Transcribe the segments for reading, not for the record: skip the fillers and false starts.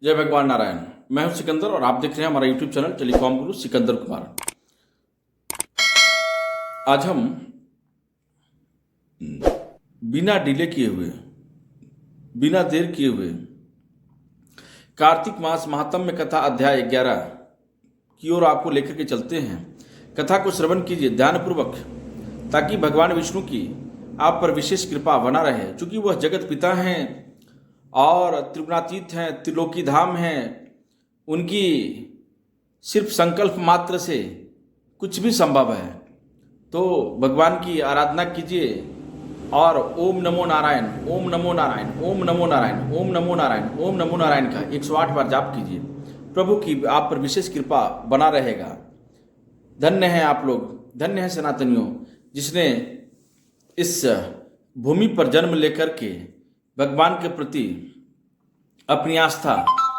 जय भगवान नारायण। मैं हूं सिकंदर और आप देख रहे हैं हमारा यूट्यूब चैनल टेलीकॉम गुरु सिकंदर कुमार। आज हम बिना डिले किए हुए, बिना देर किए हुए कार्तिक मास महात्म्य कथा अध्याय 11 की ओर आपको लेकर के चलते हैं। कथा को श्रवण कीजिए ध्यानपूर्वक, ताकि भगवान विष्णु की आप पर विशेष कृपा बना रहे। चूंकि वह जगत पिता हैं और त्रिगुणातीत हैं, त्रिलोकी धाम हैं, उनकी सिर्फ संकल्प मात्र से कुछ भी संभव है। तो भगवान की आराधना कीजिए और ओम नमो नारायण, ओम नमो नारायण, ओम नमो नारायण, ओम नमो नारायण, ओम नमो नारायण का 108 बार जाप कीजिए। प्रभु की आप पर विशेष कृपा बना रहेगा। धन्य हैं आप लोग, धन्य हैं सनातनियों, जिसने इस भूमि पर जन्म लेकर के भगवान के प्रति अपनी आस्था,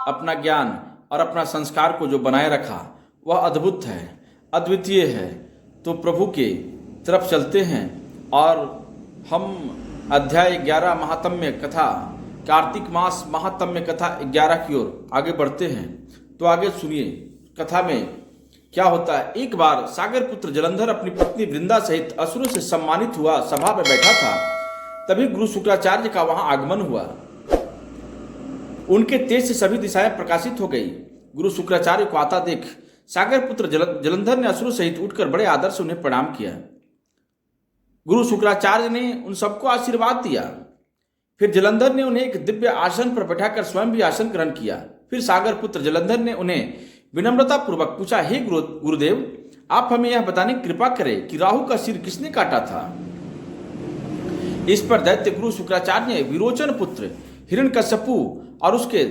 अपना ज्ञान और अपना संस्कार को जो बनाए रखा, वह अद्भुत है, अद्वितीय है। तो प्रभु के तरफ चलते हैं और हम अध्याय 11 महात्म्य कथा, कार्तिक मास महात्म्य कथा 11 की ओर आगे बढ़ते हैं। तो आगे सुनिए कथा में क्या होता है। एक बार सागर पुत्र जलंधर अपनी पत्नी वृंदा सहित असुरों से सम्मानित हुआ सभा में बैठा था। तभी गुरु शुक्राचार्य का वहां आगमन हुआ। उनके तेज से सभी दिशाएं प्रकाशित हो गई। गुरु शुक्राचार्य को आता देख सागर पुत्र जलंधर ने असुरों सहित उठकर बड़े आदर से उन्हें प्रणाम किया। गुरु शुक्राचार्य ने उन सबको आशीर्वाद दिया। फिर जलंधर ने उन्हें एक दिव्य आसन पर बैठाकर स्वयं भी आसन ग्रहण किया। फिर सागर पुत्र जलंधर ने उन्हें विनम्रता पूर्वक पूछा, हे गुरुदेव, आप हमें यह बताने की कृपा करें कि राहु का सिर किसने काटा था। इस पर दैत्य गुरु शुक्राचार्य ने विरोचन पुत्र हिरण्यकश्यपु और उसके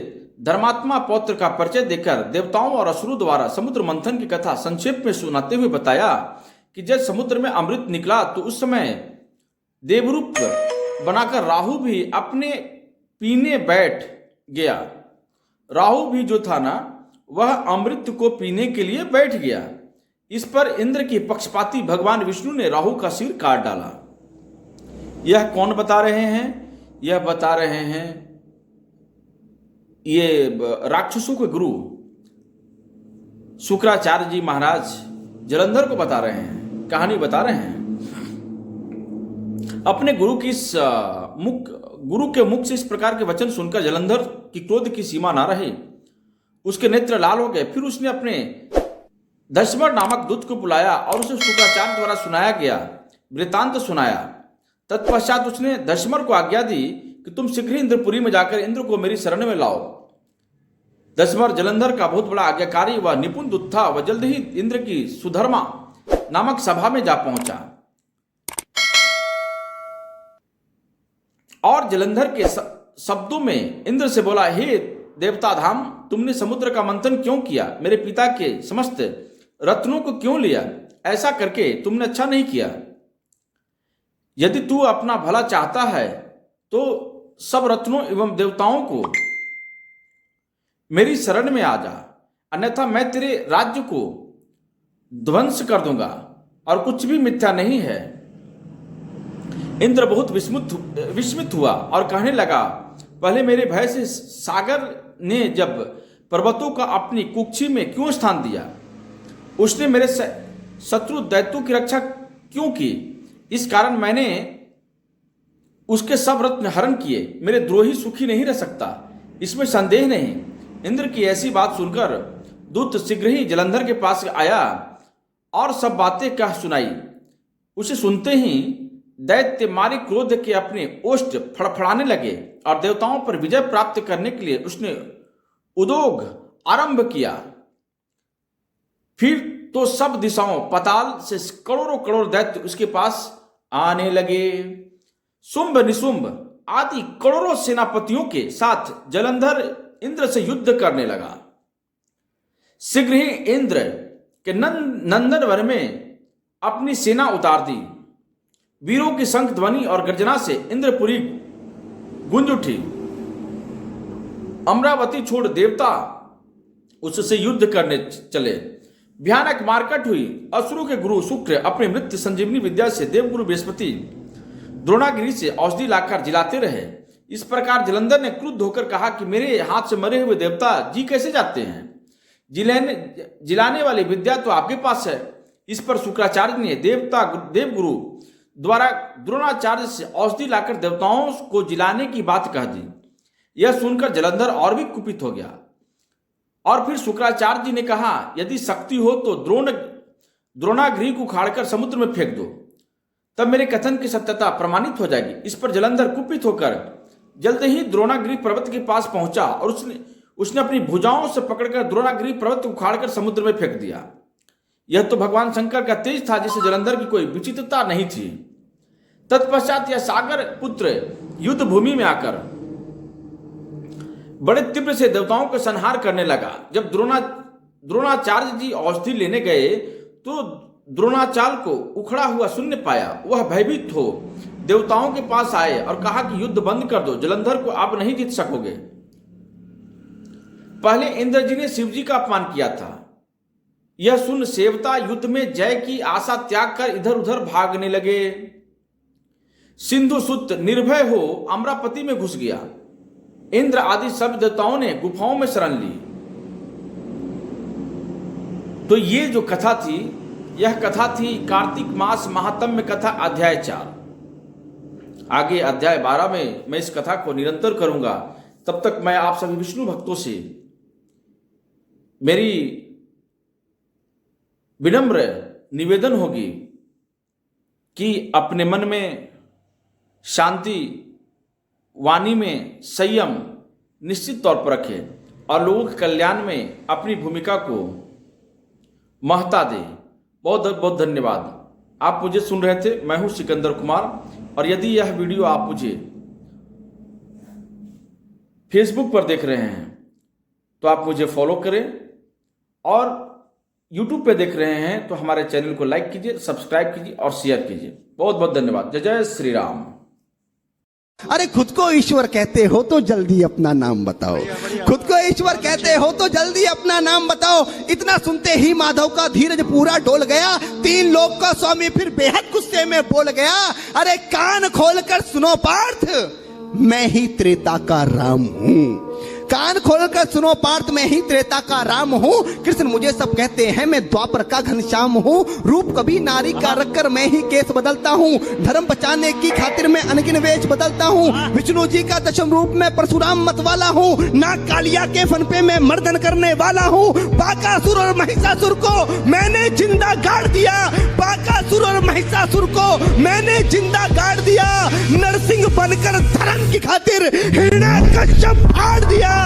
धर्मात्मा पौत्र का परिचय देकर देवताओं और असुरों द्वारा समुद्र मंथन की कथा संक्षेप में सुनाते हुए बताया कि जब समुद्र में अमृत निकला तो उस समय देवरूप बनाकर राहु भी अपने पीने बैठ गया। राहु भी जो था ना, वह अमृत को पीने के लिए बैठ गया। इस पर इंद्र के पक्षपाती भगवान विष्णु ने राहु का सिर काट डाला। यह कौन बता रहे हैं? यह बता रहे हैं ये राक्षसों के गुरु शुक्राचार्य जी महाराज जलंधर को बता रहे हैं, कहानी बता रहे हैं। अपने गुरु के मुख से इस प्रकार के वचन सुनकर जलंधर की क्रोध की सीमा ना रही। उसके नेत्र लाल हो गए। फिर उसने अपने दशमर नामक दूत को बुलाया और उसे शुक्राचार्य द्वारा सुनाया गया वृतांत सुनाया। तत्पश्चात उसने दशमर को आज्ञा दी कि तुम शीघ्र ही इंद्रपुरी में जाकर इंद्र को मेरी शरण में लाओ। दशमर जलंधर का बहुत बड़ा आज्ञाकारी व निपुण दूत था। वह जल्द ही इंद्र की सुधर्मा नामक सभा में जा पहुंचा और जलंधर के शब्दों में इंद्र से बोला, हे देवता धाम, तुमने समुद्र का मंथन क्यों किया? मेरे पिता के समस्त रत्नों को क्यों लिया? ऐसा करके तुमने अच्छा नहीं किया। यदि तू अपना भला चाहता है तो सब रत्नों एवं देवताओं को मेरी शरण में आ जा, अन्यथा मैं तेरे राज्य को ध्वंस कर दूंगा। और कुछ भी मिथ्या नहीं है। इंद्र बहुत विस्मित हुआ और कहने लगा, पहले मेरे भय से सागर ने जब पर्वतों का अपनी कुक्षी में क्यों स्थान दिया? उसने मेरे शत्रु दैत्यों की रक्षा क्यों की? इस कारण मैंने उसके सब रत्न हरण किए। मेरे द्रोही सुखी नहीं रह सकता, इसमें संदेह नहीं। इंद्र की ऐसी बात सुनकर दूत शीघ्र ही जलंधर के पास आया और सब बातें कह सुनाई। उसे सुनते ही दैत्य मारे क्रोध के अपने ओष्ठ फड़फड़ाने लगे और देवताओं पर विजय प्राप्त करने के लिए उसने उद्योग आरंभ किया। फिर तो सब दिशाओं पाताल से करोड़ों करोड़ दैत्य उसके पास आने लगे। शुंभ निशुंभ आदि करोड़ों सेनापतियों के साथ जलंधर इंद्र से युद्ध करने लगा। शीघ्र ही इंद्र के नंदन वन में अपनी सेना उतार दी। वीरों की शंख ध्वनि और गर्जना से इंद्रपुरी गूंज उठी। अमरावती छोड़ देवता उससे युद्ध करने चले। भयानक मारकट हुई। असुरों के गुरु शुक्र अपने मृत्यु संजीवनी विद्या से देवगुरु बृहस्पति द्रोणागिरी से औषधि लाकर जिलाते रहे। इस प्रकार जलंधर ने क्रुद्ध होकर कहा कि मेरे हाथ से मरे हुए देवता जी कैसे जाते हैं? जिलाने वाली विद्या तो आपके पास है। इस पर शुक्राचार्य ने देवगुरु द्वारा द्रोणाचार्य से औषधि लाकर देवताओं को जिलाने की बात कह दी। यह सुनकर जलंधर और भी कुपित हो गया और फिर शुक्राचार्य जी ने कहा, यदि शक्ति हो तो द्रोणागिरी को उखाड़कर समुद्र में फेंक दो, तब मेरे कथन की सत्यता प्रमाणित हो जाएगी। इस पर जलंधर कुपित होकर जल्द ही द्रोणागिरी पर्वत के पास पहुंचा और उसने अपनी भुजाओं से पकड़कर द्रोणागिरी पर्वत को उखाड़कर समुद्र में फेंक दिया। यह तो भगवान शंकर का तेज था, जिसे जलंधर की कोई विचित्रता नहीं थी। तत्पश्चात यह सागर पुत्र युद्ध भूमि में आकर बड़े तीव्र से देवताओं को संहार करने लगा। जब द्रोणाचार्य जी औषधि लेने गए तो द्रोणाचार्य को उखड़ा हुआ शून्य पाया। वह भयभीत हो देवताओं के पास आए और कहा कि युद्ध बंद कर दो, जलंधर को आप नहीं जीत सकोगे। पहले इंद्र जी ने शिव जी का अपमान किया था। यह सुन सेवता युद्ध में जय की आशा त्याग कर इधर उधर भागने लगे। सिंधु सुत निर्भय हो अमरावती में घुस गया। इंद्र आदि सब देवताओं ने गुफाओं में शरण ली। तो ये जो कथा थी, यह कथा थी कार्तिक मास महात्म्य कथा अध्याय 4। आगे अध्याय 12 में मैं इस कथा को निरंतर करूंगा। तब तक मैं आप सभी विष्णु भक्तों से मेरी विनम्र निवेदन होगी कि अपने मन में शांति, वाणी में संयम निश्चित तौर पर रखें और लोगों के कल्याण में अपनी भूमिका को महत्ता दें। बहुत बहुत धन्यवाद। आप मुझे सुन रहे थे, मैं हूं सिकंदर कुमार। और यदि यह वीडियो आप मुझे फेसबुक पर देख रहे हैं तो आप मुझे फॉलो करें, और यूट्यूब पे देख रहे हैं तो हमारे चैनल को लाइक कीजिए, सब्सक्राइब कीजिए और शेयर कीजिए। बहुत बहुत धन्यवाद। जय जय श्री राम। अरे खुद को ईश्वर कहते हो तो जल्दी अपना नाम बताओ। खुद को ईश्वर कहते हो तो जल्दी अपना नाम बताओ। इतना सुनते ही माधव का धीरज पूरा डोल गया। 3 लोक का स्वामी फिर बेहद गुस्से में बोल गया, अरे कान खोलकर सुनो पार्थ, मैं ही त्रेता का राम हूं। कान खोलकर सुनो पार्थ, मैं ही त्रेता का राम हूँ। कृष्ण मुझे सब कहते हैं, मैं द्वापर का घनश्याम हूँ। रूप कभी नारी का रखकर मैं ही केस बदलता हूँ। धर्म बचाने की खातिर मैं अनगिन वेश बदलता हूँ। विष्णु जी का दशम रूप में परशुराम मत वाला हूँ। नाग कालिया के फन पे मैं मर्दन करने वाला हूँ। बाकासुर और महिषासुर को मैंने जिंदा गाड़ दिया। बाकासुर और महिषासुर को मैंने जिंदा गाड़ दिया। नरसिंह बनकर धर्म की खातिर हिरण्याकश्यप फाड़ दिया।